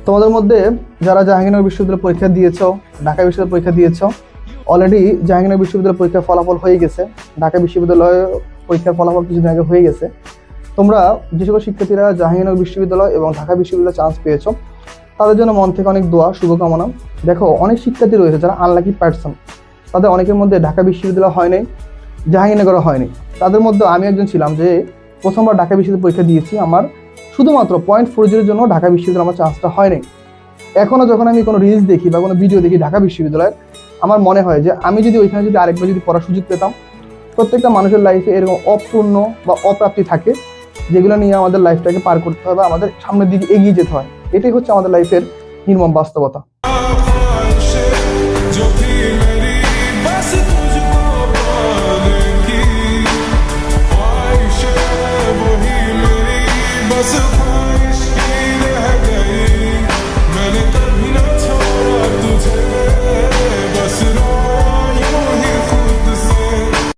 তোমাদের মধ্যে যারা জাহাঙ্গীরনগর বিশ্ববিদ্যালয় পরীক্ষা দিয়েছো, ঢাকা বিশ্ববিদ্যালয় পরীক্ষা দিয়েছো, অলরেডি জাহাঙ্গীরনগর বিশ্ববিদ্যালয় পরীক্ষার ফলাফল হয়ে গেছে, ঢাকা বিশ্ববিদ্যালয় পরীক্ষার ফলাফল কিছুদিন আগে হয়ে গেছে। তোমরা যে সকল শিক্ষার্থীরা জাহাঙ্গীরনগর বিশ্ববিদ্যালয় এবং ঢাকা বিশ্ববিদ্যালয়ে চান্স পেয়েছো, তাদের জন্য মন থেকে অনেক দোয়া, শুভকামনা। দেখো, অনেক শিক্ষার্থী রয়েছে যারা আনলাকি পার্সন, তাদের অনেকের মধ্যে ঢাকা বিশ্ববিদ্যালয় হয় নাই, জাহাঙ্গীরনগরে হয়নি। তাদের মধ্যে আমি একজন ছিলাম যে প্রথমবার ঢাকা বিশ্ববিদ্যালয় পরীক্ষা দিয়েছি, আমার শুধুমাত্র 0.40 জন্য ঢাকা বিশ্ববিদ্যালয় আমার চান্সটা হয় নাই। এখনও যখন আমি কোনো রিলস দেখি বা কোনো ভিডিও দেখি ঢাকা বিশ্ববিদ্যালয়ের, আমার মনে হয় যে আমি যদি ওইখানে যদি আরেকবার যদি পড়ার সুযোগ পেতাম। প্রত্যেকটা মানুষের লাইফে এরকম অপূর্ণ বা অপ্রাপ্তি থাকে, যেগুলো নিয়ে আমাদের লাইফটাকে পার করতে হবে, আমাদের সামনের দিকে এগিয়ে যেতে হয়। এটাই হচ্ছে আমাদের লাইফের নির্মম বাস্তবতা।